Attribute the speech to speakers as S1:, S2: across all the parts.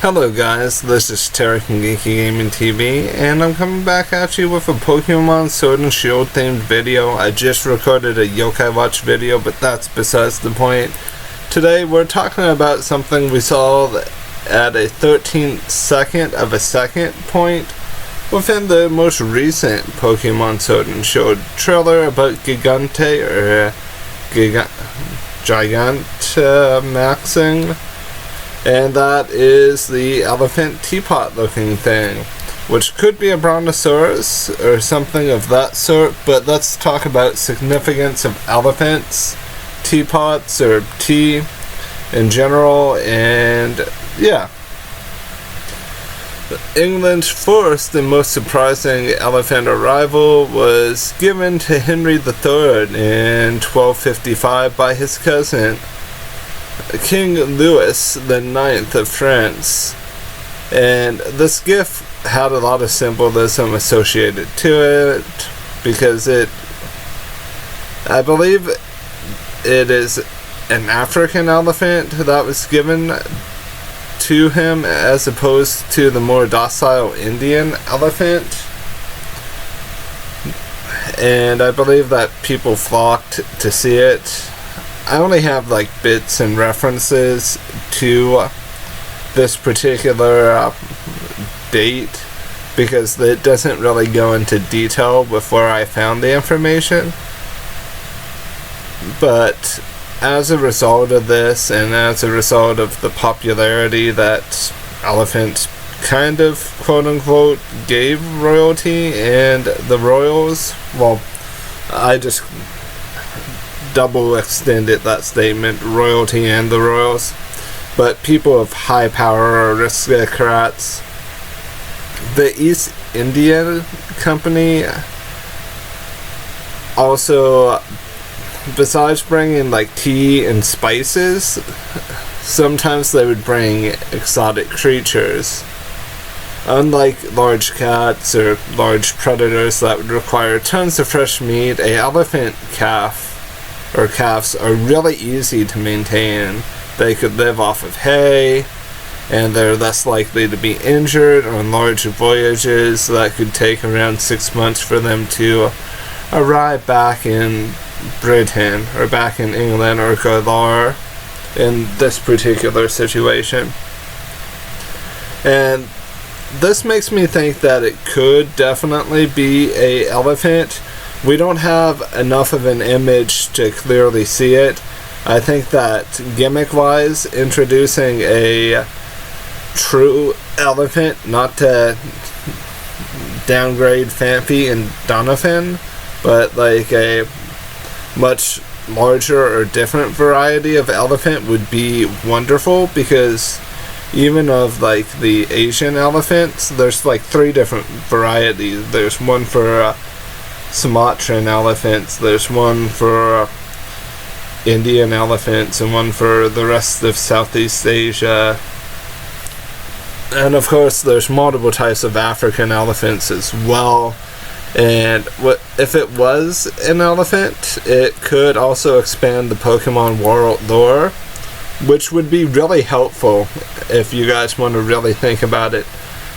S1: Hello guys, this is Terry from Geeky Gaming TV, and I'm coming back at you with a Pokemon Sword and Shield themed video. I just recorded a Yokai Watch video, but that's besides the point. Today we're talking about something we saw at a 13th second of a second point within the most recent Pokemon Sword and Shield trailer about Gigantamaxing. And that is the elephant teapot looking thing, which could be a brontosaurus or something of that sort, but let's talk about significance of elephants, teapots, or tea in general, and yeah. England's first and most surprising elephant arrival was given to Henry III in 1255 by his cousin, King Louis IX of France, and this gift had a lot of symbolism associated to it because I believe it is an African elephant that was given to him as opposed to the more docile Indian elephant, and I believe that people flocked to see it. I only have like bits and references to this particular date because it doesn't really go into detail with where I found the information. But as a result of this, and as a result of the popularity that elephants kind of quote-unquote gave royalty and the royals, well, I just double extended that statement, royalty and the royals, but people of high power or aristocrats. The East India Company also, besides bringing like tea and spices, sometimes they would bring exotic creatures. Unlike large cats or large predators that would require tons of fresh meat, a elephant calf or calves are really easy to maintain. They could live off of hay, and they're less likely to be injured on large voyages that could take around 6 months for them to arrive back in Britain or back in England or Galar in this particular situation. And this makes me think that it could definitely be a elephant. We don't have enough of an image to clearly see it. I think that gimmick-wise, introducing a true elephant, not to downgrade Phanpy and Donovan, but like a much larger or different variety of elephant would be wonderful, because even of like the Asian elephants, there's like 3 different varieties. There's one for Sumatran elephants, there's one for Indian elephants, and one for the rest of Southeast Asia, and of course there's multiple types of African elephants as well. And if it was an elephant, it could also expand the Pokemon world lore, which would be really helpful if you guys want to really think about it.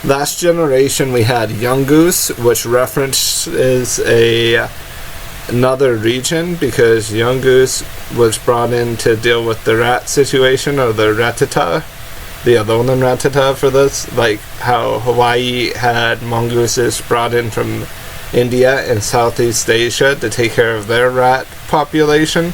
S1: Last generation we had Yungoos, which references another region because Yungoos was brought in to deal with the rat situation, or the Rattata, the Alolan Rattata for this, like how Hawaii had mongooses brought in from India and Southeast Asia to take care of their rat population.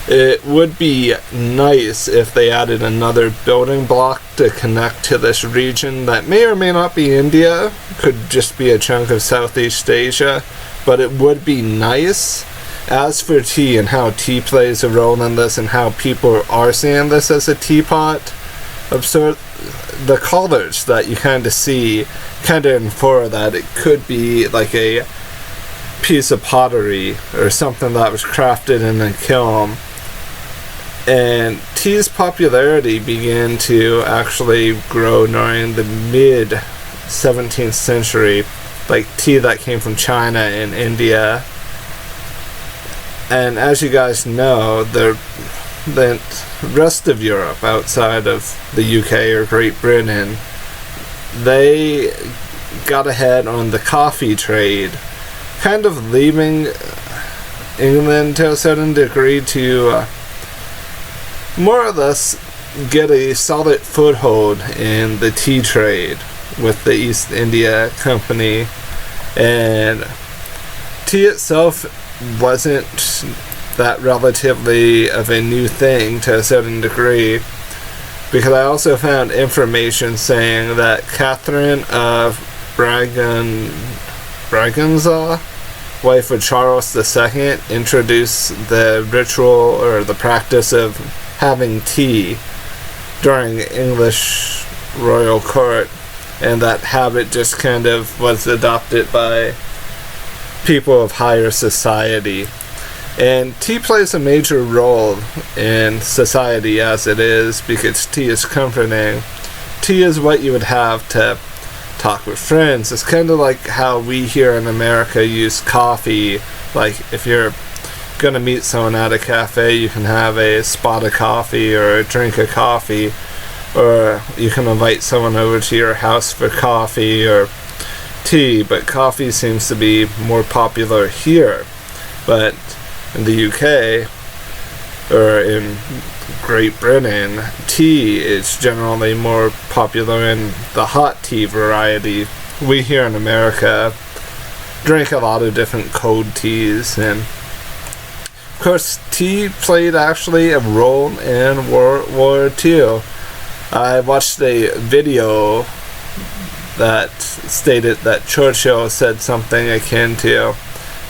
S1: It would be nice if they added another building block to connect to this region that may or may not be India, could just be a chunk of Southeast Asia, but it would be nice. As for tea and how tea plays a role in this and how people are seeing this as a teapot, the colors that you kind of see kind of infer that it could be like a piece of pottery or something that was crafted in a kiln. And tea's popularity began to actually grow during the mid 17th century, like tea that came from China and India. And as you guys know, the rest of Europe outside of the UK or Great Britain, they got ahead on the coffee trade, kind of leaving England to a certain degree to more or less get a solid foothold in the tea trade with the East India Company. And tea itself wasn't that relatively of a new thing to a certain degree, because I also found information saying that Catherine of Braganza, wife of Charles II, introduced the ritual or the practice of having tea during English royal court, and that habit just kind of was adopted by people of higher society. And tea plays a major role in society as it is, because tea is comforting. Tea is what you would have to talk with friends. It's kind of like how we here in America use coffee. Like if you're gonna meet someone at a cafe, you can have a spot of coffee or a drink of coffee, or you can invite someone over to your house for coffee or tea. But coffee seems to be more popular here. But in the UK or in Great Britain, tea is generally more popular in the hot tea variety. We here in America drink a lot of different cold teas, and of course tea played actually a role in World War II. I watched a video that stated that Churchill said something akin to,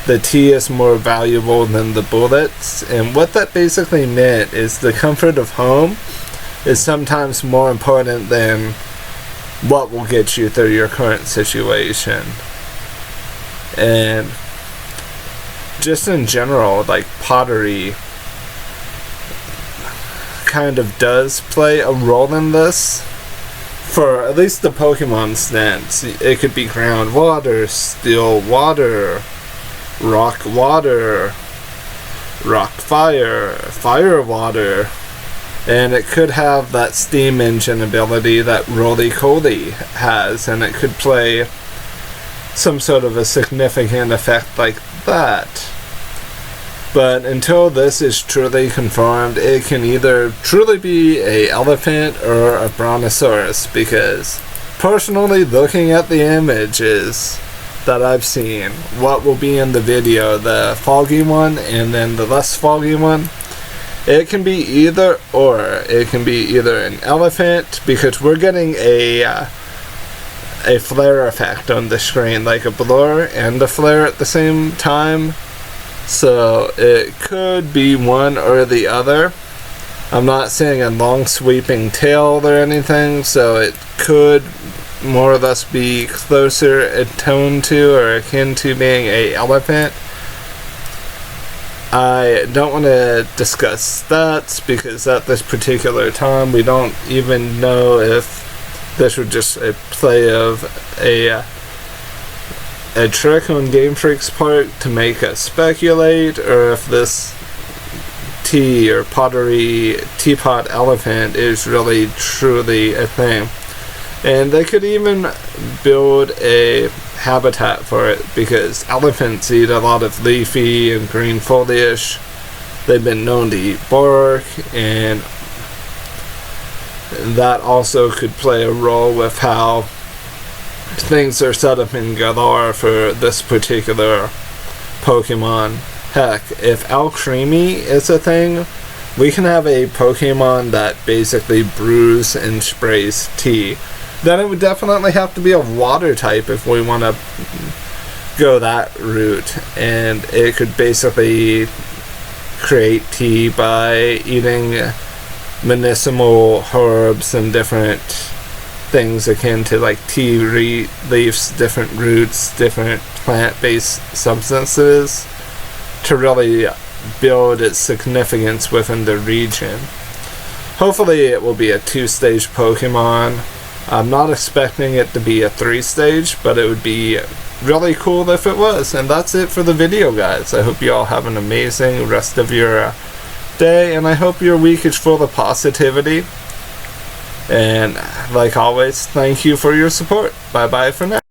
S1: "The tea is more valuable than the bullets," and what that basically meant is the comfort of home is sometimes more important than what will get you through your current situation. And just in general, like pottery kind of does play a role in this. For at least the Pokemon stance, it could be groundwater, still water, rock water, rock fire, fire water, and it could have that steam engine ability that Roly-Coly has, and it could play some sort of a significant effect like that. But until this is truly confirmed, it can either truly be a elephant or a brontosaurus, because personally, looking at the images that I've seen, what will be in the video, the foggy one and then the less foggy one, it can be either or. It can be either an elephant, because we're getting a flare effect on the screen, like a blur and a flare at the same time. So it could be one or the other. I'm not seeing a long sweeping tail or anything, so it could more or less be closer attuned to or akin to being a elephant. I don't want to discuss stats, because at this particular time we don't even know if this was just a play of a trick on GameFreak's part to make us speculate, or if this tea or pottery teapot elephant is really truly a thing. And they could even build a habitat for it, because elephants eat a lot of leafy and green foliage. They've been known to eat bark, and that also could play a role with how things are set up in Galar for this particular Pokemon. Heck, if Alcremie is a thing, we can have a Pokemon that basically brews and sprays tea. Then it would definitely have to be a water type if we want to go that route, and it could basically create tea by eating medicinal herbs and different things akin to like tea leaves, different roots, different plant-based substances to really build its significance within the region. Hopefully it will be a 2-stage Pokemon. I'm not expecting it to be a 3-stage, but it would be really cool if it was. And that's it for the video, guys. I hope you all have an amazing rest of your day, and I hope your week is full of positivity. And like always, thank you for your support. Bye bye for now.